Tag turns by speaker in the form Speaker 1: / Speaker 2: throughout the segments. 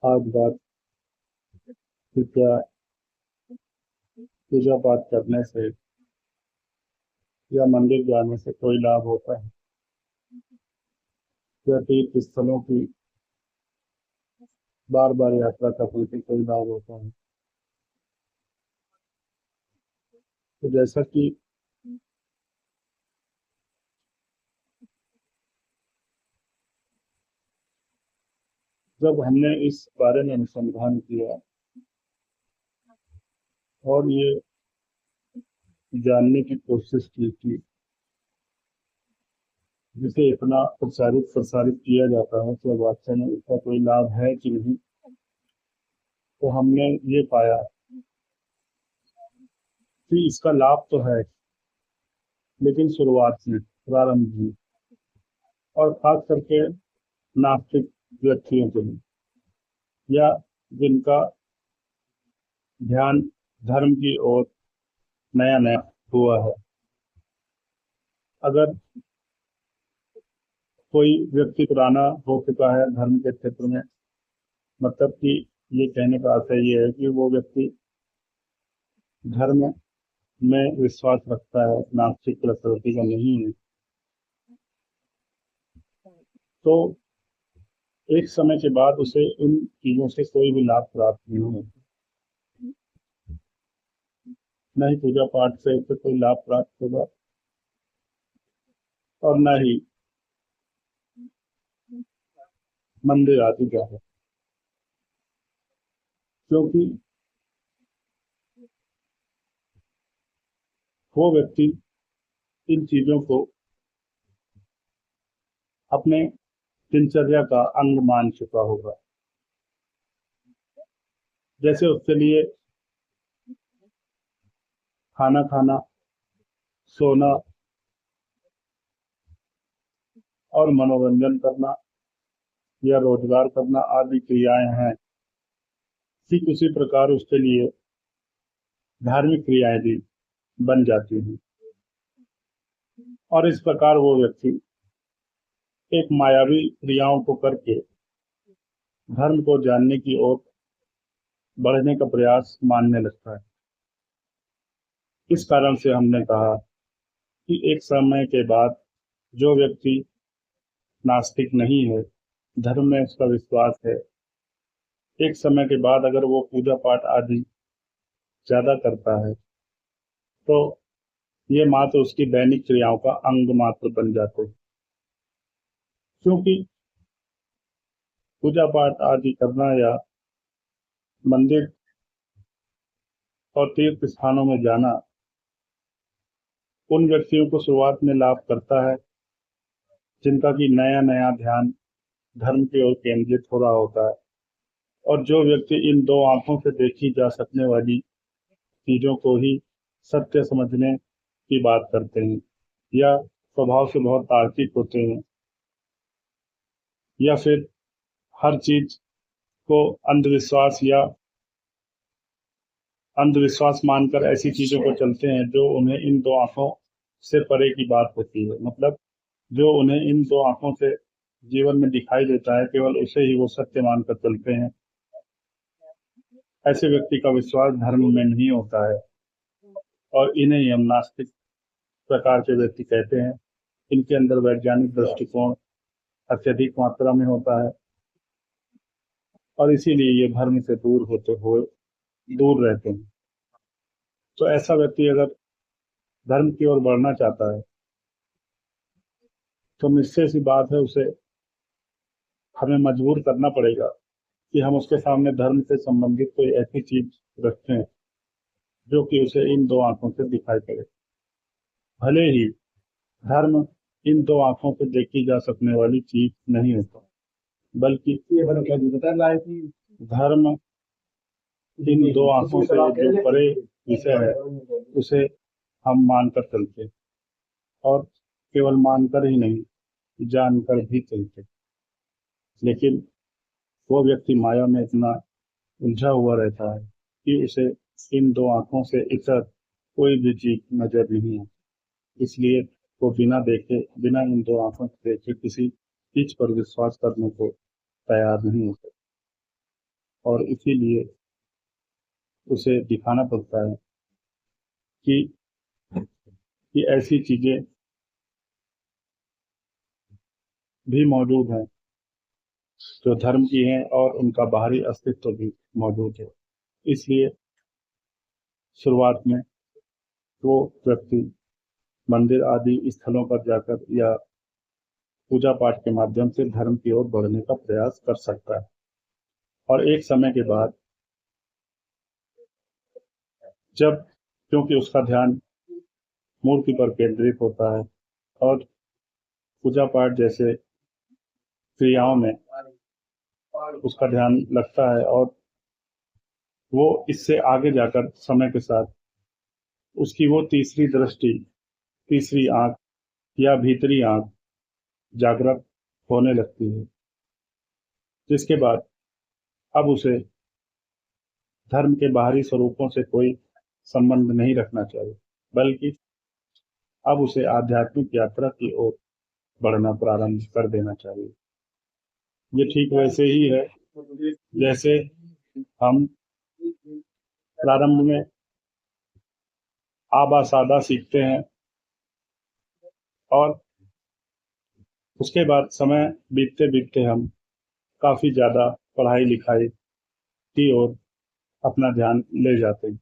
Speaker 1: आज बात कि क्या पूजा पाठ करने से या मंदिर जाने से कोई लाभ होता है, या तीर्थ स्थलों की बार बार यात्रा करने से कोई लाभ होता है। तो जैसा कि जब हमने इस बारे में अनुसंधान किया और ये जानने की कोशिश की कि जिसे इतना प्रचारित प्रसारित किया जाता है तो वास्तव में इसका कोई लाभ है कि नहीं, तो हमने ये पाया कि इसका लाभ तो है, लेकिन शुरुआत में, प्रारंभ में, और खास करके नास्तिक व्यक्तियों के लिए, या जिनका ध्यान धर्म की ओर नया नया हुआ है। अगर कोई व्यक्ति पुराना हो चुका है धर्म के क्षेत्र में, मतलब कि ये कहने का अर्थ ये है कि वो व्यक्ति धर्म में विश्वास रखता है, नास्तिक प्रकृति का नहीं है, तो एक समय के बाद उसे इन चीजों से कोई भी लाभ प्राप्त नहीं होगा। न ही पूजा पाठ से उसे कोई लाभ प्राप्त होगा, और न ही मंदिर आदि का है, क्योंकि वो व्यक्ति इन चीजों को अपने दिनचर्या का अंग मान चुका होगा। जैसे उसके लिए खाना खाना, सोना और मनोरंजन करना या रोजगार करना आदि क्रियाएं हैं, ठीक उसी प्रकार उसके लिए धार्मिक क्रियाएं भी बन जाती हैं। और इस प्रकार वो व्यक्ति एक मायावी क्रियाओं को करके धर्म को जानने की ओर बढ़ने का प्रयास मानने लगता है। इस कारण से हमने कहा कि एक समय के बाद जो व्यक्ति नास्तिक नहीं है, धर्म में उसका विश्वास है, एक समय के बाद अगर वो पूजा पाठ आदि ज्यादा करता है तो ये मात्र उसकी दैनिक क्रियाओं का अंग मात्र बन जाते हैं। क्योंकि पूजा पाठ आदि करना या मंदिर और तीर्थ स्थानों में जाना उन व्यक्तियों को शुरुआत में लाभ करता है जिनका कि नया नया ध्यान धर्म की ओर केंद्रित हो रहा होता है, और जो व्यक्ति इन दो आंखों से देखी जा सकने वाली चीजों को ही सत्य समझने की बात करते हैं, या स्वभाव से बहुत तार्किक होते हैं, या फिर हर चीज को अंधविश्वास मानकर ऐसी चीजों को चलते हैं जो उन्हें इन दो आंखों से परे की बात होती है। मतलब जो उन्हें इन दो आंखों से जीवन में दिखाई देता है, केवल उसे ही वो सत्य मानकर चलते हैं। ऐसे व्यक्ति का विश्वास धर्म में नहीं होता है, और इन्हें ही हम नास्तिक प्रकार के व्यक्ति कहते हैं। इनके अंदर वैज्ञानिक दृष्टिकोण अत्यधिक मात्रा में होता है, और इसीलिए ये धर्म से दूर रहते हैं। तो ऐसा व्यक्ति अगर धर्म की ओर बढ़ना चाहता है तो निश्चय सी बात है, उसे हमें मजबूर करना पड़ेगा कि हम उसके सामने धर्म से संबंधित कोई ऐसी चीज रखें जो कि उसे इन दो आंखों से दिखाई पड़े। भले ही धर्म इन दो आंखों से देखी जा सकने वाली चीज नहीं होता, बल्कि धर्म इन दो आंखों से जो परे विषय है उसे हम मानकर चलते हैं, और केवल मानकर ही नहीं, जानकर भी चलते। लेकिन वो व्यक्ति माया में इतना उलझा हुआ रहता है कि उसे इन दो आंखों से इतर कोई भी चीज नजर नहीं आती। इसलिए वो बिना देखे, बिना इन दो आंखों से देखे किसी चीज पर विश्वास करने को तैयार नहीं होते। और इसीलिए उसे दिखाना पड़ता है कि ऐसी चीजें भी मौजूद हैं जो धर्म की हैं और उनका बाहरी अस्तित्व भी मौजूद है। इसलिए शुरुआत में वो व्यक्ति मंदिर आदि स्थलों पर जाकर या पूजा पाठ के माध्यम से धर्म की ओर बढ़ने का प्रयास कर सकता है, और एक समय के बाद जब, क्योंकि उसका ध्यान मूर्ति पर केंद्रित होता है और पूजा पाठ जैसे क्रियाओं में उसका ध्यान लगता है, और वो इससे आगे जाकर समय के साथ उसकी वो तीसरी दृष्टि, तीसरी आंख या भीतरी आंख जागृत होने लगती है, जिसके बाद अब उसे धर्म के बाहरी स्वरूपों से कोई संबंध नहीं रखना चाहिए, बल्कि अब उसे आध्यात्मिक यात्रा की ओर बढ़ना प्रारंभ कर देना चाहिए। ये ठीक वैसे ही है जैसे हम प्रारंभ में आबा सादा सीखते हैं और उसके बाद समय बीतते बीतते हम काफी ज्यादा पढ़ाई लिखाई की ओर अपना ध्यान ले जाते हैं।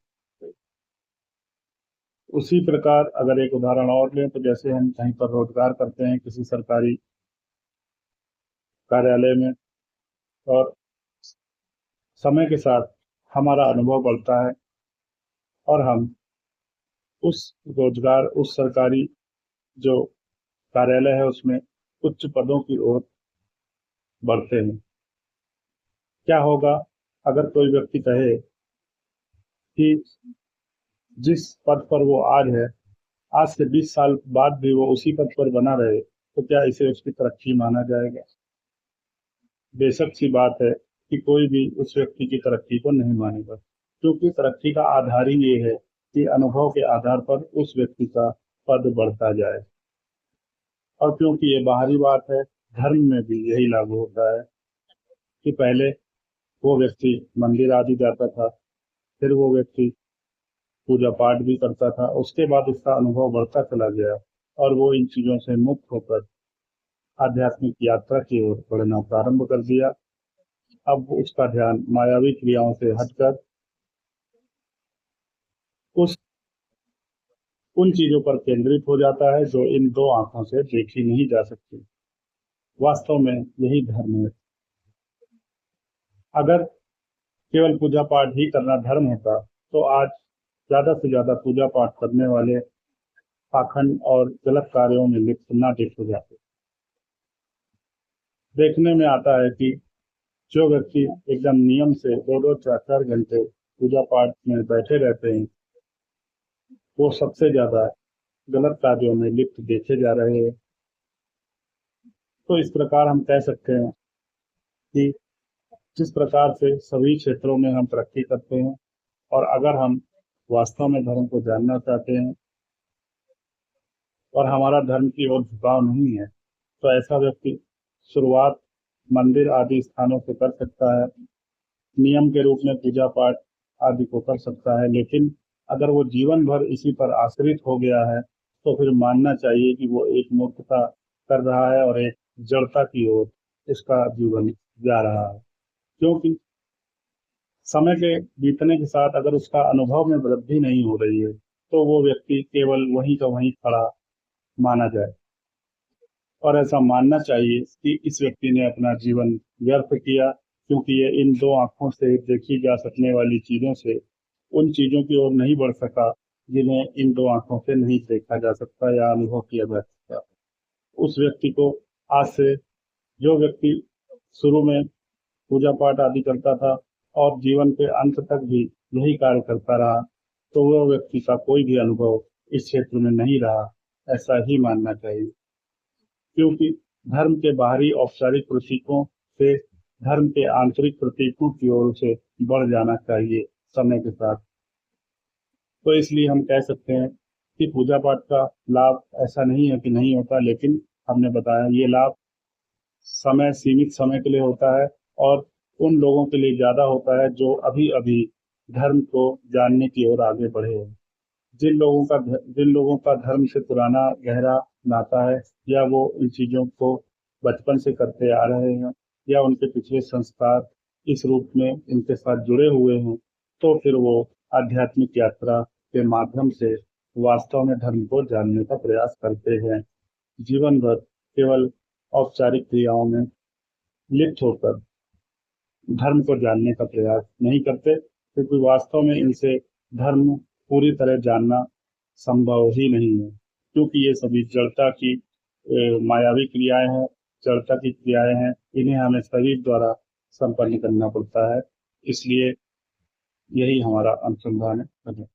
Speaker 1: उसी प्रकार अगर एक उदाहरण और लें तो जैसे हम कहीं पर रोजगार करते हैं किसी सरकारी कार्यालय में, और समय के साथ हमारा अनुभव बढ़ता है और हम उस रोजगार, उस सरकारी जो कार्यालय है उसमें उच्च पदों की ओर बढ़ते हैं। क्या होगा अगर कोई व्यक्ति कहे कि जिस पद पर वो आज है, आज से 20 साल बाद भी वो उसी पद पर बना रहे, तो क्या इसे उसकी तरक्की माना जाएगा? बेशक सी बात है कि कोई भी उस व्यक्ति की तरक्की को नहीं मानेगा, क्योंकि तरक्की का आधार ही ये है कि अनुभव के आधार पर उस व्यक्ति का पद बढ़ता जाए। और क्योंकि ये बाहरी बात है, धर्म में भी यही लागू होता है कि पहले वो व्यक्ति मंदिर आदि जाता था, फिर वो व्यक्ति पूजा पाठ भी करता था, उसके बाद उसका अनुभव बढ़ता चला गया और वो इन चीजों से मुक्त होकर आध्यात्मिक यात्रा की ओर बढ़ना प्रारंभ कर दिया। अब उसका ध्यान मायावी क्रियाओं से हटकर उस उन चीजों पर केंद्रित हो जाता है जो इन दो आंखों से देखी नहीं जा सकती। वास्तव में यही धर्म है। अगर केवल पूजा पाठ ही करना धर्म होता तो आज ज्यादा से ज्यादा पूजा पाठ करने वाले पाखंड और गलत कार्यों में लिप्त न लिप्त हो जाते। देखने में आता है कि जो व्यक्ति एकदम नियम से 2-2 4-4 घंटे पूजा पाठ में बैठे रहते हैं, वो सबसे ज्यादा गलत कार्यों में लिप्त देखे जा रहे हैं। तो इस प्रकार हम कह सकते हैं कि जिस प्रकार से सभी क्षेत्रों में हम तरक्की करते हैं, और अगर हम वास्तव में धर्म को जानना चाहते हैं और हमारा धर्म की ओर झुकाव नहीं है, तो ऐसा व्यक्ति शुरुआत मंदिर आदि स्थानों से कर सकता है, नियम के रूप में पूजा पाठ आदि को कर सकता है। लेकिन अगर वो जीवन भर इसी पर आश्रित हो गया है, तो फिर मानना चाहिए कि वो एक मूर्खता कर रहा है और एक जड़ता की ओर इसका जीवन जा रहा है। क्योंकि समय के बीतने के साथ अगर उसका अनुभव में वृद्धि नहीं हो रही है, तो वो व्यक्ति केवल वहीं का वहीं खड़ा माना जाए, और ऐसा मानना चाहिए कि इस व्यक्ति ने अपना जीवन व्यर्थ किया, क्योंकि ये इन दो आंखों से देखी जा सकने वाली चीजों से उन चीजों की ओर नहीं बढ़ सका जिन्हें इन दो आंखों से नहीं देखा जा सकता या अनुभव किया जा सकता। उस व्यक्ति को आज से, जो व्यक्ति शुरू में पूजा पाठ आदि करता था और जीवन के अंत तक भी यही कार्य करता रहा, तो वह व्यक्ति का कोई भी अनुभव इस क्षेत्र में नहीं रहा, ऐसा ही मानना चाहिए। क्योंकि धर्म के बाहरी औपचारिक प्रतीकों से धर्म के आंतरिक प्रतीकों की ओर से बढ़ जाना चाहिए समय के साथ। तो इसलिए हम कह सकते हैं कि पूजा पाठ का लाभ ऐसा नहीं है कि नहीं होता, लेकिन हमने बताया ये लाभ समय, सीमित समय के लिए होता है, और उन लोगों के लिए ज्यादा होता है जो अभी अभी धर्म को जानने की ओर आगे बढ़े हैं। जिन लोगों का धर्म से पुराना गहरा नाता है, या वो इन चीजों को बचपन से करते आ रहे हैं, या उनके पिछले संस्कार इस रूप में इनके साथ जुड़े हुए हैं, तो फिर वो आध्यात्मिक यात्रा के माध्यम से वास्तव में धर्म को जानने का प्रयास करते हैं। जीवन भर केवल औपचारिक क्रियाओं में लिप्त होकर धर्म को जानने का प्रयास नहीं करते, क्योंकि वास्तव में इनसे धर्म पूरी तरह जानना संभव ही नहीं है, क्योंकि ये सभी जड़ता की मायावी क्रियाएं हैं, जड़ता की क्रियाएं हैं। इन्हें हमें शरीर द्वारा संपन्न करना पड़ता है। इसलिए यही हमारा अनुसंधान है। धन्यवाद।